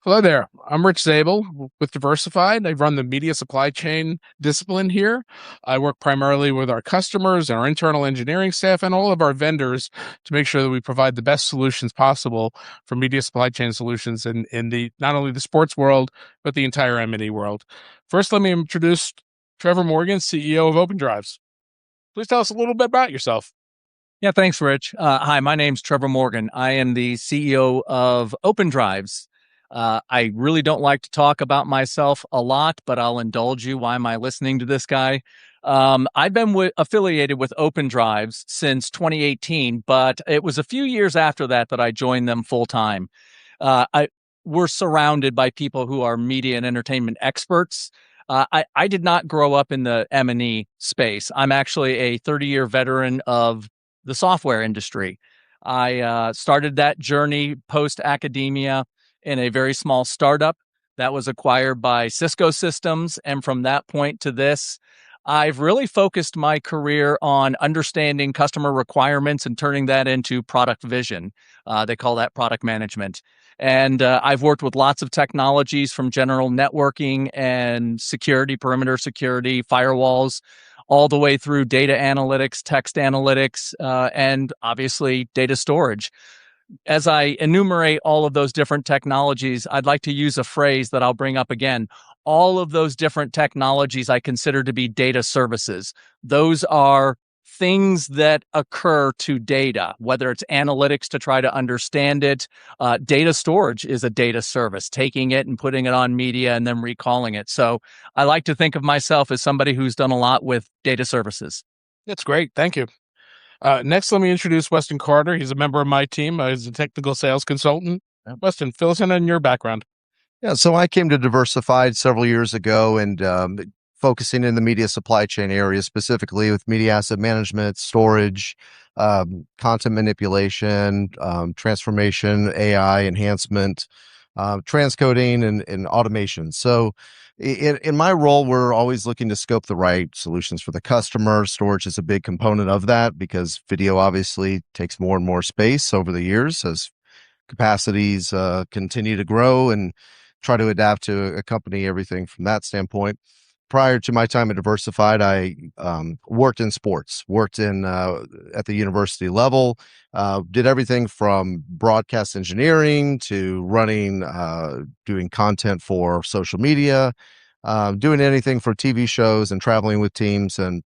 Hello there. I'm Rich Zabel with Diversified. I run the media supply chain discipline here. I work primarily with our customers and our internal engineering staff and all of our vendors to make sure that we provide the best solutions possible for media supply chain solutions in the not only the sports world, but the entire M&E world. First, let me introduce Trevor Morgan, CEO of OpenDrives. Please tell us a little bit about yourself. Yeah, thanks, Rich. Hi, my name's Trevor Morgan. I am the CEO of OpenDrives. I really don't like to talk about myself a lot, but I'll indulge you. Why am I listening to this guy? I've been affiliated with OpenDrives since 2018, but it was a few years after that that I joined them full time. I We're surrounded by people who are media and entertainment experts. I did not grow up in the M&E space. I'm actually a 30-year veteran of the software industry. I started that journey post academia in a very small startup that was acquired by Cisco Systems. And from that point to this, I've really focused my career on understanding customer requirements and turning that into product vision. They call that product management. And I've worked with lots of technologies from general networking and security, perimeter security, firewalls, all the way through data analytics, text analytics, and obviously data storage. As I enumerate all of those different technologies, I'd like to use a phrase that I'll bring up again. All of those different technologies I consider to be data services. Those are things that occur to data, whether it's analytics to try to understand it. Data storage is a data service, taking it and putting it on media and then recalling it. So I like to think of myself as somebody who's done a lot with data services. That's great. Thank you. Next, let me introduce Weston Carter. He's a member of my team. He's a technical sales consultant. Weston, fill us in on your background. Yeah, so I came to Diversified several years ago and focusing in the media supply chain area, specifically with media asset management, storage, content manipulation, transformation, AI enhancement, transcoding, and automation. So, in my role, we're always looking to scope the right solutions for the customer. Storage is a big component of that because video obviously takes more and more space over the years as capacities continue to grow and try to adapt to accompany everything from that standpoint. Prior to my time at Diversified, I worked in sports, worked in at the university level, did everything from broadcast engineering to running, doing content for social media, doing anything for TV shows and traveling with teams. And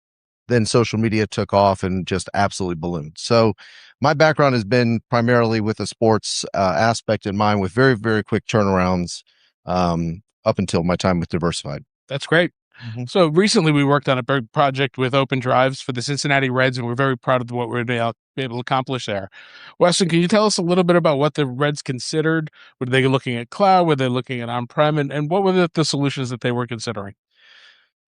then social media took off and just absolutely ballooned. So my background has been primarily with the sports aspect in mind with very, very quick turnarounds up until my time with Diversified. That's great. Mhm. So recently we worked on a big project with OpenDrives for the Cincinnati Reds, and we're very proud of what we're able to accomplish there. Weston, can you tell us a little bit about what the Reds considered? Were they looking at cloud? Were they looking at on-prem? And what were the solutions that they were considering?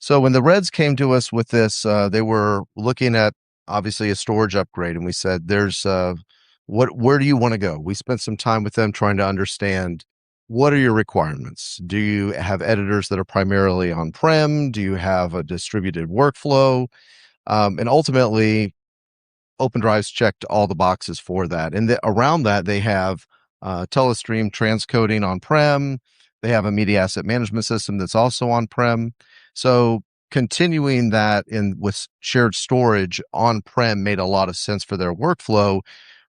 So when the Reds came to us with this, they were looking at obviously a storage upgrade, and we said, "There's where do you want to go?" We spent some time with them trying to understand what are your requirements. Do you have editors that are primarily on-prem? Do you have a distributed workflow? And ultimately, OpenDrives checked all the boxes for that. And around that, they have Telestream transcoding on-prem. They have a media asset management system that's also on-prem. So continuing that in with shared storage on-prem made a lot of sense for their workflow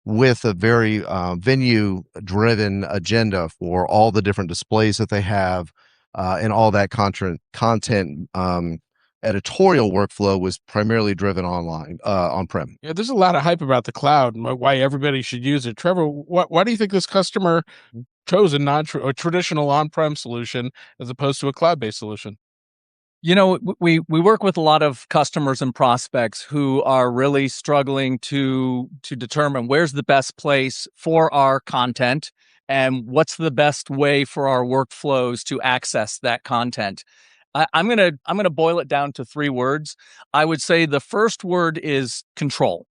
with a very venue-driven agenda for all the different displays that they have and all that content editorial workflow was primarily driven online, on-prem. Yeah, there's a lot of hype about the cloud and why everybody should use it. Trevor, why do you think this customer chose a traditional on-prem solution as opposed to a cloud-based solution? You know, we work with a lot of customers and prospects who are really struggling to determine where's the best place for our content and what's the best way for our workflows to access that content. I'm gonna boil it down to three words. I would say the first word is control.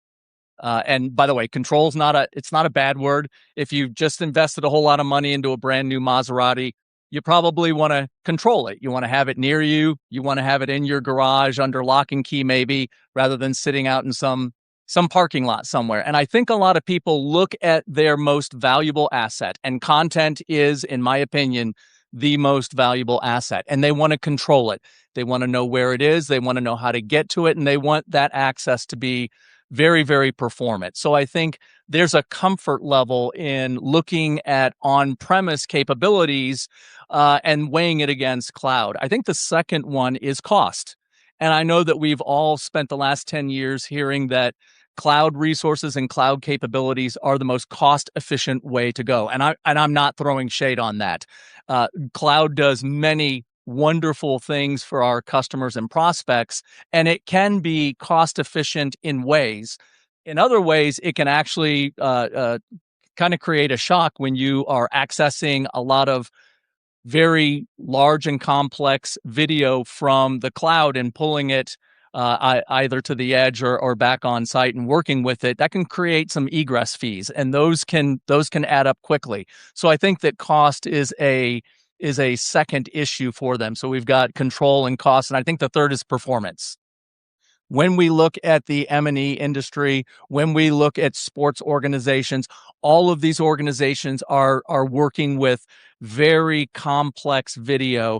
And by the way, control is it's not a bad word. If you've just invested a whole lot of money into a brand new Maserati, you probably want to control it. You want to have it near you. You want to have it in your garage under lock and key, maybe, rather than sitting out in some some parking lot somewhere. And I think a lot of people look at their most valuable asset, and content is, in my opinion, the most valuable asset, and they want to control it. They want to know where it is, they want to know how to get to it, and they want that access to be very, very performant. So I think there's a comfort level in looking at on-premise capabilities and weighing it against cloud. I think the second one is cost. And I know that we've all spent the last 10 years hearing that cloud resources and cloud capabilities are the most cost efficient way to go. And I'm not throwing shade on that. Cloud does many wonderful things for our customers and prospects, and it can be cost efficient in ways. In other ways, it can actually kind of create a shock when you are accessing a lot of very large and complex video from the cloud and pulling it either to the edge or back on site and working with it. That can create some egress fees, and those can add up quickly. So I think that cost is a second issue for them. So we've got control and cost, and I think the third is performance. When we look at the M&E industry, when we look at sports organizations, all of these organizations are working with very complex video,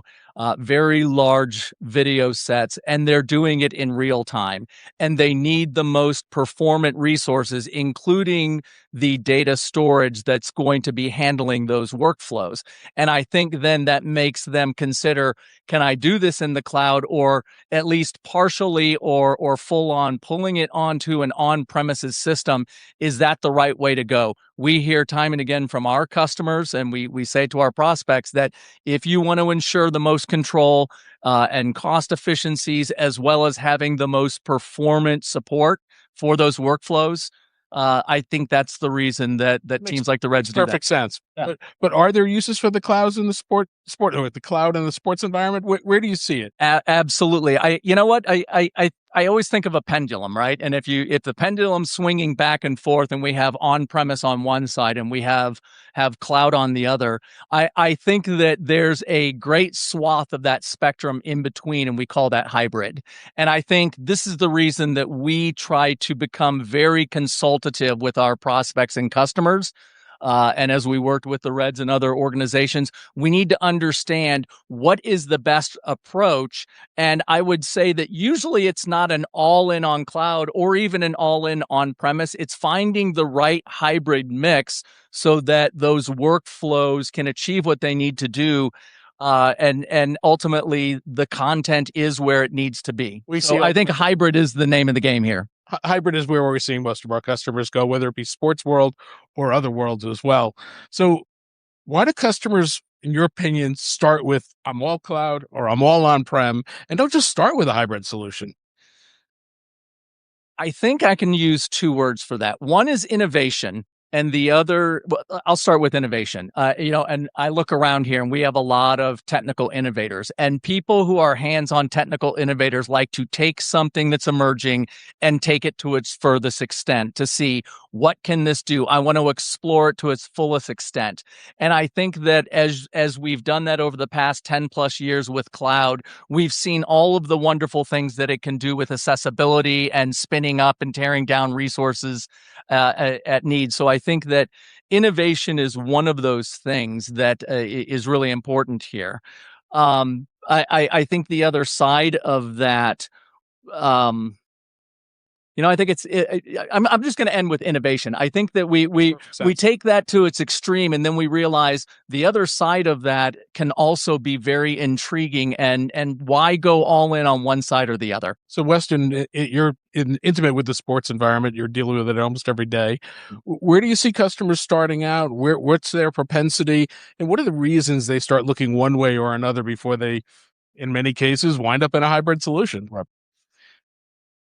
very large video sets, and they're doing it in real time. And they need the most performant resources, including the data storage that's going to be handling those workflows. And I think then that makes them consider, can I do this in the cloud, or at least partially or full on pulling it onto an on-premises system? Is that the right way to go? We hear time and again from our customers, and we say to our prospects that if you want to ensure the most control and cost efficiencies, as well as having the most performant support for those workflows, I think that's the reason that teams like the Reds do that. Perfect sense. Yeah. But are there uses for the clouds in the sport or the cloud in the sports environment? Where do you see it? Absolutely. You know what? I always think of a pendulum, right? And if the pendulum's swinging back and forth, and we have on premise on one side and we have cloud on the other, I think that there's a great swath of that spectrum in between, and we call that hybrid. And I think this is the reason that we try to become very consultative with our prospects and customers. And as we worked with the Reds and other organizations, we need to understand what is the best approach. And I would say that usually it's not an all-in on cloud or even an all-in on premise. It's finding the right hybrid mix so that those workflows can achieve what they need to do. And ultimately, the content is where it needs to be. I think hybrid is the name of the game here. Hybrid is where we're seeing most of our customers go, whether it be sports world or other worlds as well. So why do customers, in your opinion, start with I'm all cloud or I'm all on-prem, and don't just start with a hybrid solution? I think I can use two words for that. One is innovation, and the other, well, I'll start with innovation. And I look around here, and we have a lot of technical innovators, and people who are hands-on technical innovators like to take something that's emerging and take it to its furthest extent to see, what can this do? I want to explore it to its fullest extent. And I think that as we've done that over the past 10 plus years with cloud, we've seen all of the wonderful things that it can do with accessibility and spinning up and tearing down resources at need. So I think that innovation is one of those things that is really important here. I think the other side of that, I think I'm just going to end with innovation. I think that we take that to its extreme, and then we realize the other side of that can also be very intriguing. And why go all in on one side or the other? So, Weston, you're intimate with the sports environment. You're dealing with it almost every day. Where do you see customers starting out? What's their propensity, and what are the reasons they start looking one way or another before they, in many cases, wind up in a hybrid solution? Right.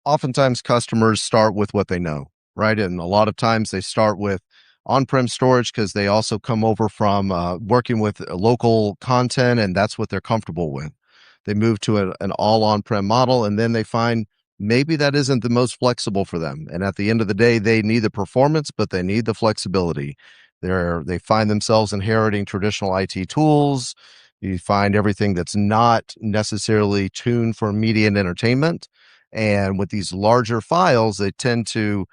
Oftentimes customers start with what they know, right? And a lot of times they start with on-prem storage because they also come over from working with local content, and that's what they're comfortable with. They move to an all on-prem model, and then they find maybe that isn't the most flexible for them. And at the end of the day, they need the performance, but they need the flexibility. They find themselves inheriting traditional IT tools. You find everything that's not necessarily tuned for media and entertainment. And with these larger files, they tend to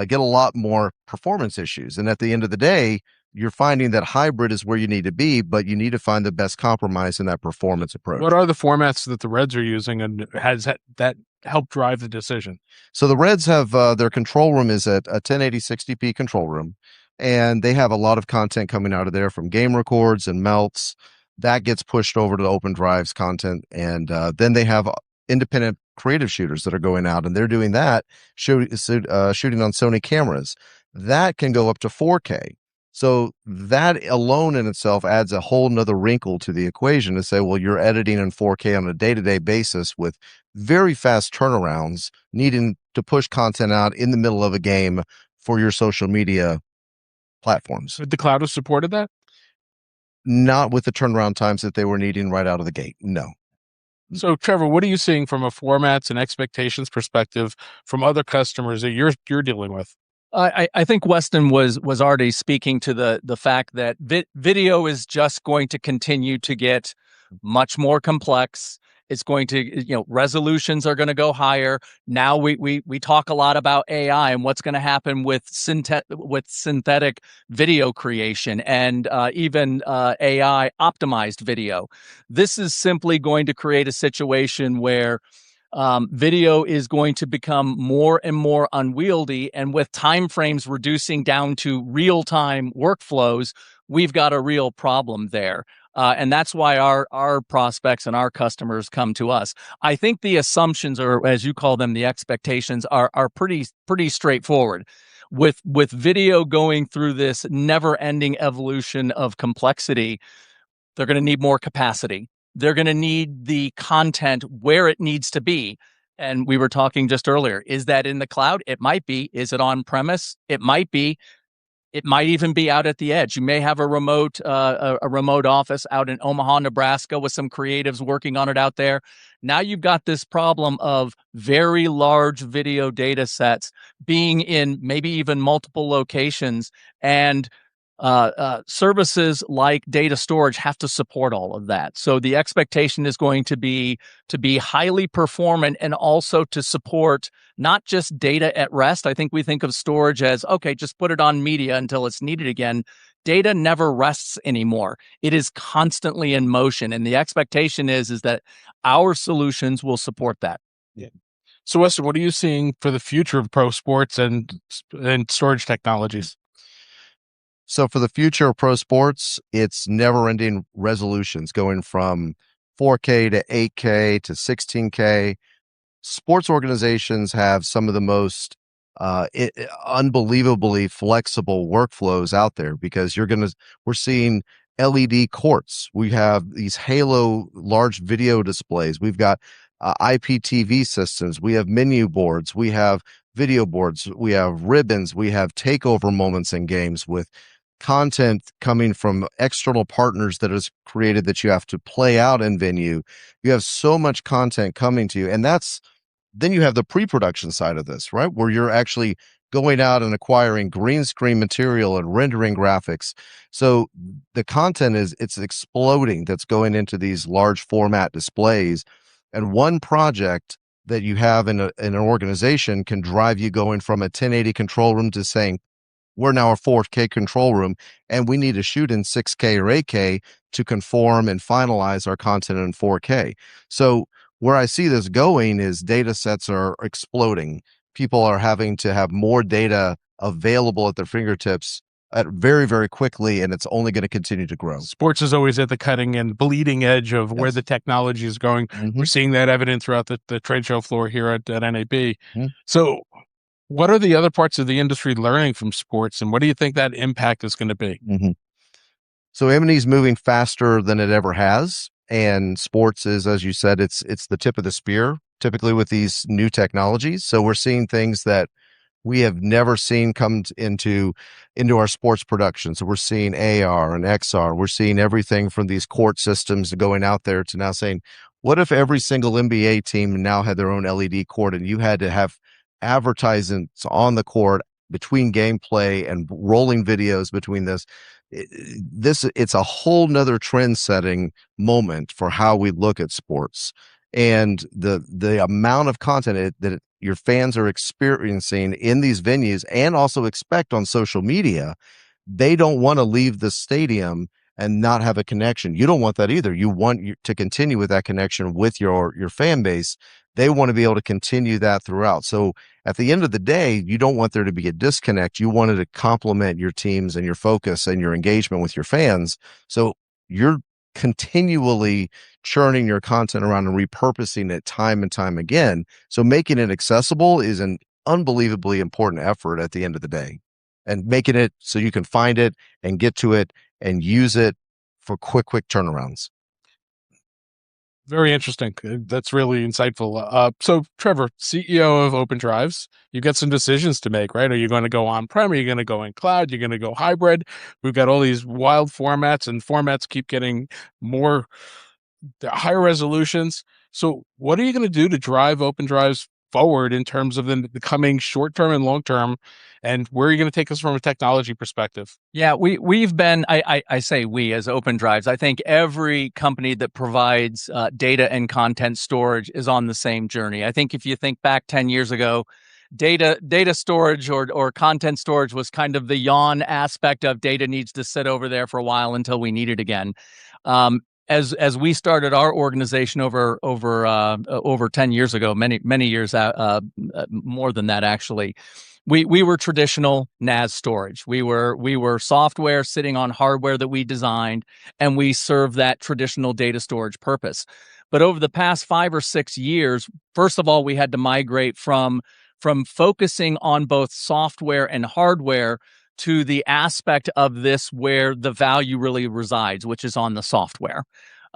get a lot more performance issues. And at the end of the day, you're finding that hybrid is where you need to be, but you need to find the best compromise in that performance What approach. are the formats that the Reds are using, and has that helped drive the decision? So the Reds have their control room is at a 1080 60p control room, and they have a lot of content coming out of there from game records and melts that gets pushed over to the OpenDrives content, and then they have independent creative shooters that are going out and they're doing that shooting on Sony cameras that can go up to 4K. So that alone in itself adds a whole nother wrinkle to the equation to say, well, you're editing in 4K on a day-to-day basis with very fast turnarounds, needing to push content out in the middle of a game for your social media platforms. The cloud has supported that? Not with the turnaround times that they were needing right out of the gate. No. So, Trevor, what are you seeing from a formats and expectations perspective from other customers that you're dealing with? I think Weston was already speaking to the fact that video is just going to continue to get much more complex. It's going to, resolutions are going to go higher. Now we talk a lot about AI and what's going to happen with synthetic video creation and even AI optimized video. This is simply going to create a situation where video is going to become more and more unwieldy, and with timeframes reducing down to real-time workflows, we've got a real problem there. And that's why our prospects and our customers come to us. I think the assumptions, or as you call them, the expectations, are pretty straightforward. With video going through this never-ending evolution of complexity, they're going to need more capacity. They're going to need the content where it needs to be. And we were talking just earlier, is that in the cloud? It might be. Is it on premise? It might be. It might even be out at the edge. You may have a remote office out in Omaha, Nebraska, with some creatives working on it out there. Now you've got this problem of very large video data sets being in maybe even multiple locations, and services like data storage have to support all of that. So the expectation is going to be highly performant and also to support not just data at rest. I think we think of storage as, okay, just put it on media until it's needed again. Data never rests anymore. It is constantly in motion. And the expectation is that our solutions will support that. Yeah. So, Weston, what are you seeing for the future of pro sports and storage technologies? So for the future of pro sports, it's never-ending resolutions going from 4K to 8K to 16K. Sports organizations have some of the most unbelievably flexible workflows out there because we're seeing LED courts. We have these Halo large video displays. We've got IPTV systems. We have menu boards. We have video boards. We have ribbons. We have takeover moments in games with content coming from external partners that is created that you have to play out in venue. You have so much content coming to you. And then you have the pre-production side of this, right? Where you're actually going out and acquiring green screen material and rendering graphics. So the content it's exploding that's going into these large format displays. And one project that you have in an organization can drive you going from a 1080 control room to saying, we're now a 4K control room and we need to shoot in 6K or 8K to conform and finalize our content in 4K. So where I see this going is data sets are exploding. People are having to have more data available at their fingertips at very, very quickly, and it's only going to continue to grow. Sports is always at the cutting and bleeding edge of where the technology is going. Mm-hmm. We're seeing that evident throughout the trade show floor here at NAB. Mm-hmm. So what are the other parts of the industry learning from sports, and what do you think that impact is going to be? Mm-hmm. So M&E is moving faster than it ever has, and sports is, as you said, it's the tip of the spear, typically with these new technologies. So we're seeing things that we have never seen come into our sports production. So we're seeing AR and XR. We're seeing everything from these court systems going out there to now saying, what if every single NBA team now had their own LED court and you had to have advertisements on the court between gameplay and rolling videos between this? It's a whole nother trend setting moment for how we look at sports. and the amount of content that your fans are experiencing in these venues and also expect on social media, they don't want to leave the stadium and not have a connection. You don't want that either. You want to continue with that connection with your fan base. They want to be able to continue that throughout. So at the end of the day, you don't want there to be a disconnect. You want it to complement your teams and your focus and your engagement with your fans. So you're continually churning your content around and repurposing it time and time again. So making it accessible is an unbelievably important effort at the end of the day, and making it so you can find it and get to it and use it for quick turnarounds. Very interesting. That's really insightful. So Trevor, CEO of OpenDrives, you got some decisions to make, right? Are you going to go on-prem? Are you going to go in cloud? You're going to go hybrid? We've got all these wild formats, and formats keep getting more higher resolutions. So what are you going to do to drive OpenDrives forward in terms of the coming short-term and long-term, and where are you going to take us from a technology perspective? Yeah, we've been. I say we as OpenDrives. I think every company that provides data and content storage is on the same journey. I think if you think back 10 years ago, data storage or content storage was kind of the yawn aspect of data needs to sit over there for a while until we need it again. As we started our organization over 10 years ago, many years more than that actually, we were traditional NAS storage. We were software sitting on hardware that we designed, and we served that traditional data storage purpose. But over the past 5 or 6 years, first of all, we had to migrate from focusing on both software and hardware to the aspect of this where the value really resides, which is on the software.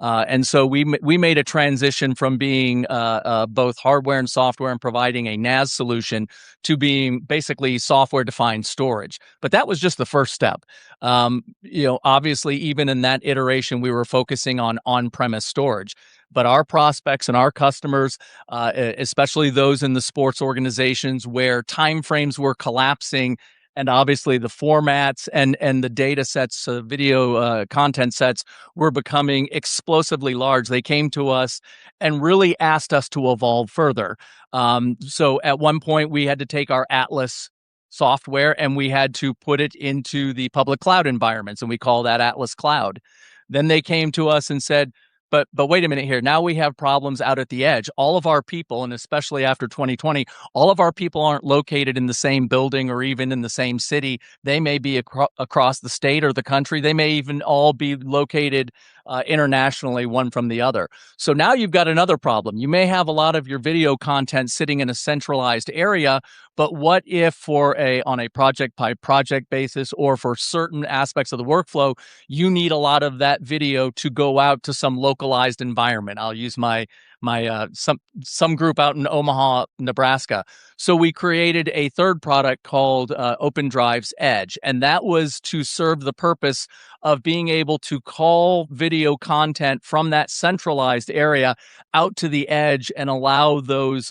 And so we made a transition from being both hardware and software and providing a NAS solution to being basically software-defined storage. But that was just the first step. Obviously, even in that iteration, we were focusing on on-premise storage. But our prospects and our customers, especially those in the sports organizations where timeframes were collapsing, and obviously the formats and the data sets, video content sets were becoming explosively large. They came to us and really asked us to evolve further. So at one point, we had to take our Atlas software and we had to put it into the public cloud environments, and we call that Atlas Cloud. Then they came to us and said, but wait a minute here. Now we have problems out at the edge. All of our people, and especially after 2020, all of our people aren't located in the same building or even in the same city. They may be across the state or the country. They may even all be located internationally, one from the other. So now you've got another problem. You may have a lot of your video content sitting in a centralized area, but what if on a project by project basis or for certain aspects of the workflow, you need a lot of that video to go out to some localized environment? I'll use some group out in Omaha, Nebraska. So we created a third product called OpenDrives Edge, and that was to serve the purpose of being able to call video content from that centralized area out to the edge and allow those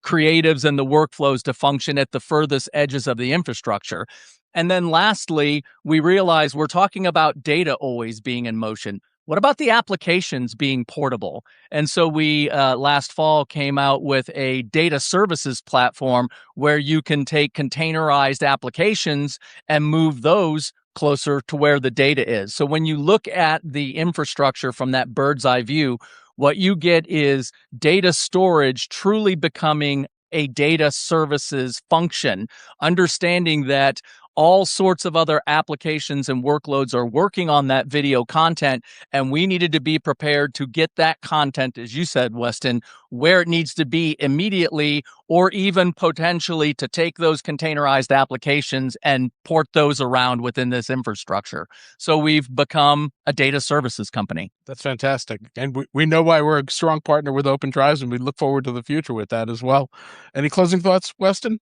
creatives and the workflows to function at the furthest edges of the infrastructure. And then lastly, we realize we're talking about data always being in motion. What about the applications being portable? And so we last fall came out with a data services platform where you can take containerized applications and move those closer to where the data is. So when you look at the infrastructure from that bird's eye view, what you get is data storage truly becoming a data services function, understanding that all sorts of other applications and workloads are working on that video content, and we needed to be prepared to get that content, as you said, Weston, where it needs to be immediately, or even potentially to take those containerized applications and port those around within this infrastructure. So we've become a data services company. That's fantastic. And we know why we're a strong partner with OpenDrives, and we look forward to the future with that as well. Any closing thoughts, Weston?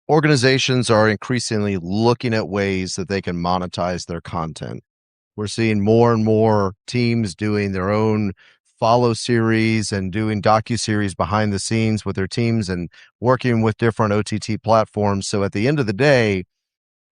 Organizations are increasingly looking at ways that they can monetize their content. We're seeing more and more teams doing their own follow series and doing docu-series behind the scenes with their teams and working with different OTT platforms. So at the end of the day,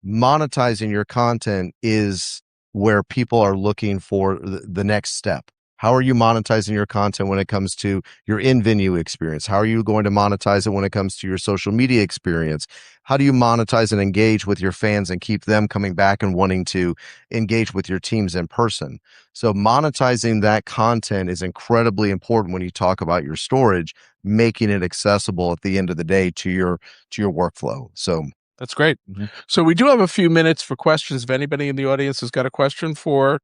monetizing your content is where people are looking for the next step. How are you monetizing your content when it comes to your in-venue experience? How are you going to monetize it when it comes to your social media experience? How do you monetize and engage with your fans and keep them coming back and wanting to engage with your teams in person? So monetizing that content is incredibly important when you talk about your storage, making it accessible at the end of the day to your workflow. So That's great. mhm. So we do have a few minutes for questions. If anybody in the audience has got a question for,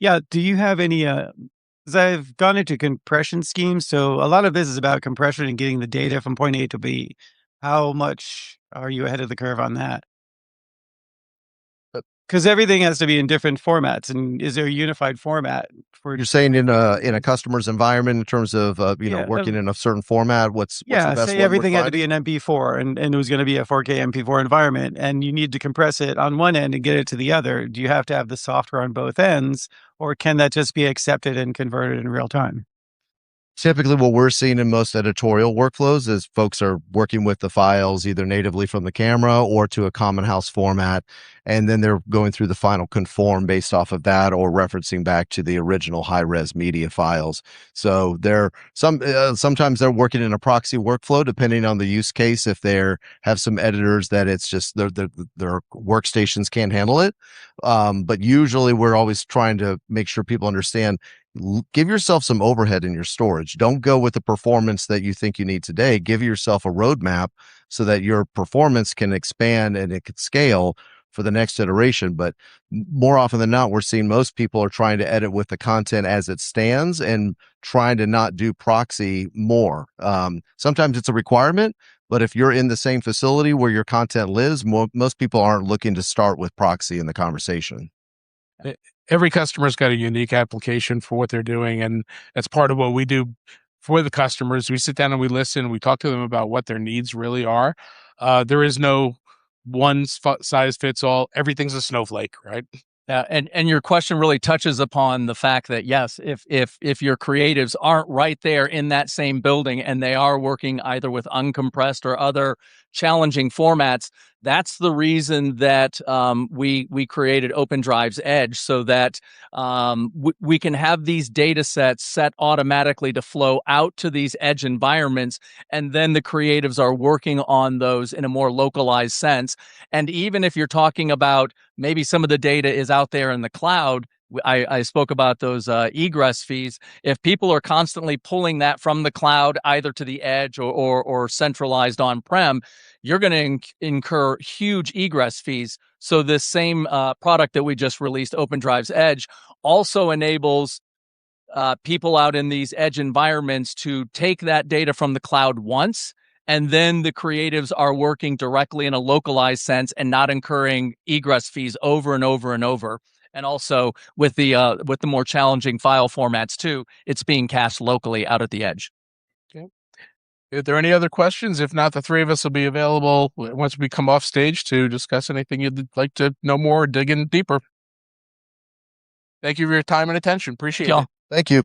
Yeah. Do you have any, 'cause I've gone into compression schemes, so a lot of this is about compression and getting the data from point A to B. How much are you ahead of the curve on that? Uh, Because everything has to be in different formats, and is there a unified format for You're saying in a customer's environment in terms of yeah, working in a certain format, what's the yeah, best say one we're everything had to be finding? an MP4 and it was gonna be a 4K MP4 environment, and you need to compress it on one end and get it to the other. Do you have to have the software on both ends, or can that just be accepted and converted in real time? Typically, what we're seeing in most editorial workflows is folks are working with the files either natively from the camera or to a common house format, and then they're going through the final conform based off of that or referencing back to the original high-res media files. So sometimes they're working in a proxy workflow depending on the use case. If they have some editors that it's just their workstations can't handle it, but usually we're always trying to make sure people understand give yourself some overhead in your storage. Don't go with the performance that you think you need today. Give yourself a roadmap so that your performance can expand and it can scale for the next iteration. But more often than not, we're seeing most people are trying to edit with the content as it stands and trying to not do proxy more. Sometimes it's a requirement, but if you're in the same facility where your content lives, most people aren't looking to start with proxy in the conversation. e- every customer's got a unique application for what they're doing. And that's part of what we do for the customers. We sit down and we listen, we talk to them about what their needs really are. There is no one size fits all. Everything's a snowflake, right? Yeah, and your question really touches upon the fact that yes, if your creatives aren't right there in that same building and they are working either with uncompressed or other challenging formats, that's the reason that we created OpenDrives Edge so that we can have these data sets set automatically to flow out to these edge environments, and then the creatives are working on those in a more localized sense. And even if you're talking about maybe some of the data is out there in the cloud. I spoke about those egress fees. If people are constantly pulling that from the cloud, either to the edge or centralized on-prem, you're going to incur huge egress fees. So this same product that we just released, OpenDrives Edge, also enables people out in these edge environments to take that data from the cloud once, and then the creatives are working directly in a localized sense and not incurring egress fees over and over and over. And also with the more challenging file formats too, it's being cached locally out at the edge. Okay. Are there any other questions? If not, the three of us will be available once we come off stage to discuss anything you'd like to know more or dig in deeper. Thank you for your time and attention. Thank Appreciate y'all. it. Thank you.